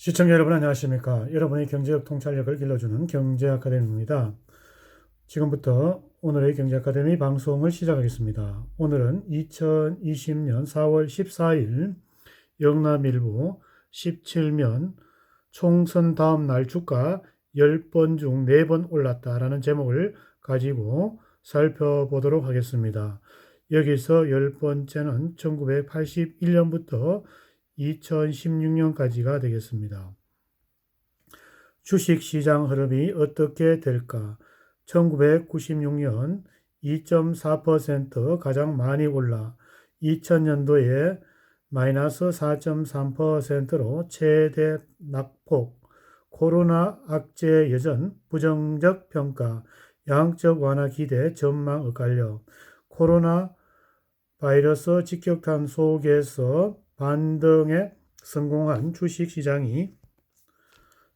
시청자 여러분 안녕하십니까? 여러분의 경제적 통찰력을 길러주는 경제아카데미입니다. 지금부터 오늘의 경제아카데미 방송을 시작하겠습니다. 오늘은 2020년 4월 14일 영남일보 17면 총선 다음 날 주가 10번 중 4번 올랐다라는 제목을 가지고 살펴보도록 하겠습니다. 여기서 10번째는 1981년부터 2016년까지가 되겠습니다. 주식시장 흐름이 어떻게 될까? 1996년 2.4% 가장 많이 올라 2000년도에 마이너스 4.3%로 최대 낙폭, 코로나 악재 여전, 부정적 평가, 양적 완화 기대, 전망 엇갈려, 코로나 바이러스 직격탄 속에서 반등에 성공한 주식시장이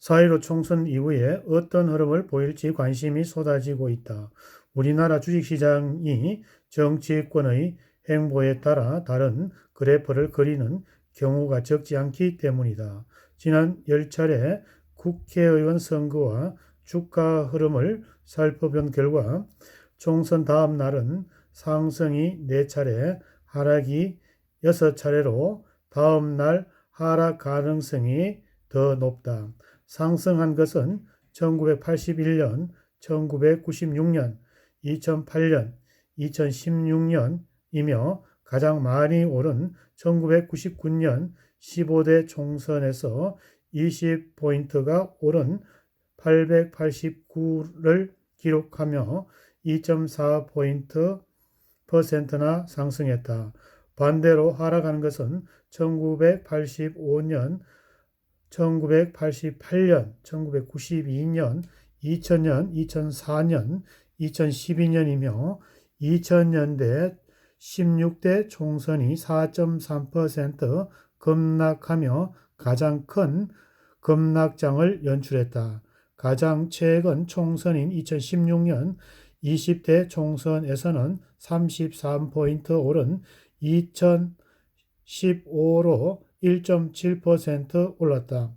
4.15 총선 이후에 어떤 흐름을 보일지 관심이 쏟아지고 있다. 우리나라 주식시장이 정치권의 행보에 따라 다른 그래프를 그리는 경우가 적지 않기 때문이다. 지난 10차례 국회의원 선거와 주가 흐름을 살펴본 결과 총선 다음 날은 상승이 4차례, 하락이 6차례로 다음 날 하락 가능성이 더 높다. 상승한 것은 1981년, 1996년, 2008년, 2016년이며 가장 많이 오른 1999년 15대 총선에서 20포인트가 오른 889를 기록하며 2.4%나 상승했다. 반대로 하락한 것은 1985년, 1988년, 1992년, 2000년, 2004년, 2012년이며 2000년대 16대 총선이 4.3% 급락하며 가장 큰 급락장을 연출했다. 가장 최근 총선인 2016년 20대 총선에서는 33포인트 오른 2015로 1.7% 올랐다.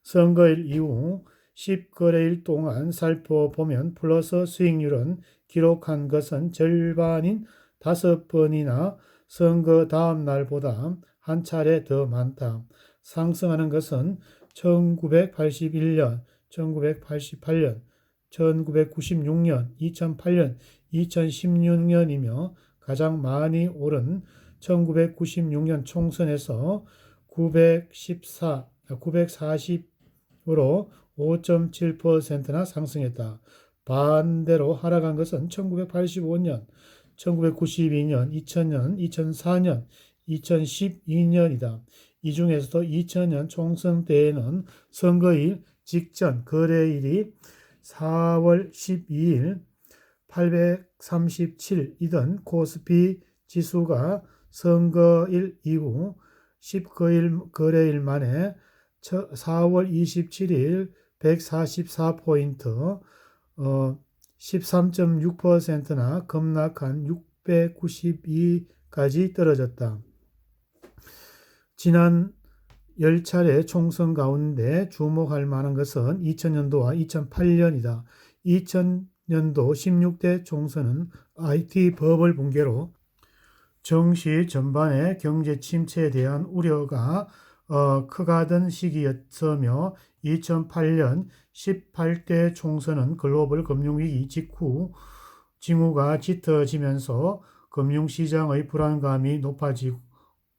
선거일 이후 10거래일 동안 살펴보면 플러스 수익률은 기록한 것은 절반인 5번이나 선거 다음 날보다 한 차례 더 많다. 상승하는 것은 1981년, 1988년, 1996년, 2008년, 2016년이며 가장 많이 오른 1996년 총선에서 940으로 5.7%나 상승했다. 반대로 하락한 것은 1985년, 1992년, 2000년, 2004년, 2012년이다. 이 중에서도 2000년 총선 때에는 선거일 직전 거래일이 4월 12일 837이던 코스피 지수가 선거일 이후 10거일 거래일 만에 4월 27일 144포인트 13.6%나 급락한 692까지 떨어졌다. 지난 10차례 총선 가운데 주목할 만한 것은 2000년도와 2008년이다. 2000년도 16대 총선은 IT 버블 붕괴로 정시 전반의 경제 침체에 대한 우려가 크가던 시기였으며 2008년 18대 총선은 글로벌 금융위기 직후 징후가 짙어지면서 금융시장의 불안감이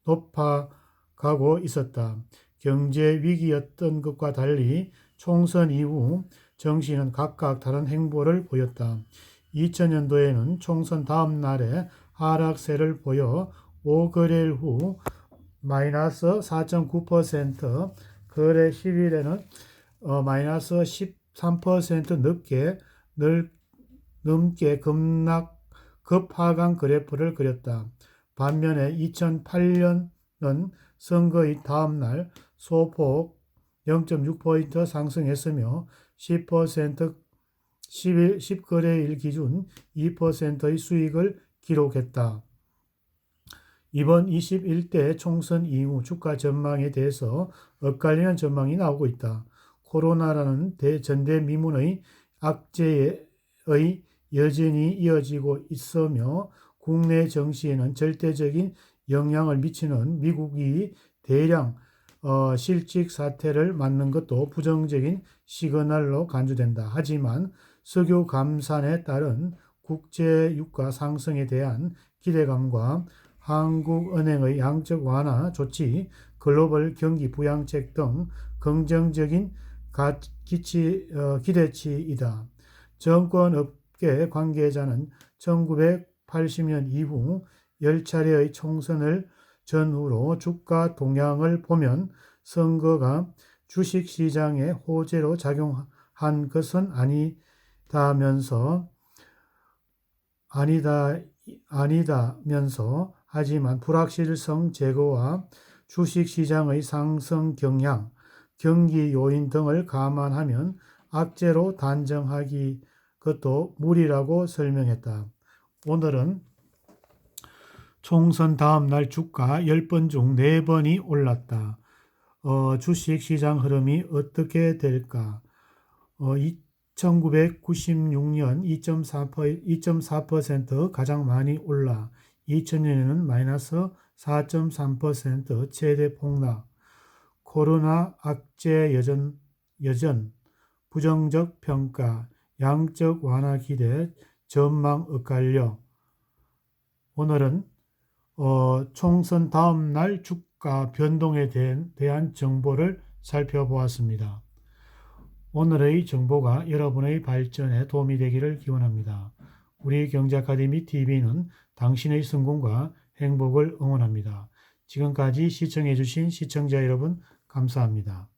높아가고 있었다. 경제 위기였던 것과 달리 총선 이후 정시는 각각 다른 행보를 보였다. 2000년도에는 총선 다음 날에 하락세를 보여 5거래일 후 마이너스 4.9%, 거래 10일에는 마이너스 13% 넘게 급하강 그래프를 그렸다. 반면에 2008년은 선거의 다음 날 소폭 0.6포인트 상승했으며 10거래일 기준 2%의 수익을 기록했다. 이번 21대 총선 이후 주가 전망에 대해서 엇갈리는 전망이 나오고 있다. 코로나라는 전대미문의 악재의 여전히 이어지고 있으며 국내 정치에는 절대적인 영향을 미치는 미국이 대량 실직 사태를 맞는 것도 부정적인 시그널로 간주된다. 하지만 석유 감산에 따른 국제 유가 상승에 대한 기대감과 한국은행의 양적 완화 조치, 글로벌 경기 부양책 등 긍정적인 기대치이다. 정권업계 관계자는 1980년 이후 10차례의 총선을 전후로 주가 동향을 보면 선거가 주식시장에 호재로 작용한 것은 아니다면서 하지만 불확실성 제거와 주식시장의 상승 경향, 경기 요인 등을 감안하면 악재로 단정하기 것도 무리라고 설명했다. 오늘은 총선 다음 날 주가 10번 중 4번이 올랐다. 주식시장 흐름이 어떻게 될까? 1996년 2.4% 가장 많이 올라 2000년에는 마이너스 4.3% 최대 폭락. 코로나 악재 여전 부정적 평가, 양적 완화 기대, 전망 엇갈려. 오늘은 총선 다음 날 주가 변동에 대한 정보를 살펴보았습니다. 오늘의 정보가 여러분의 발전에 도움이 되기를 기원합니다. 우리 경제아카데미 TV는 당신의 성공과 행복을 응원합니다. 지금까지 시청해주신 시청자 여러분 감사합니다.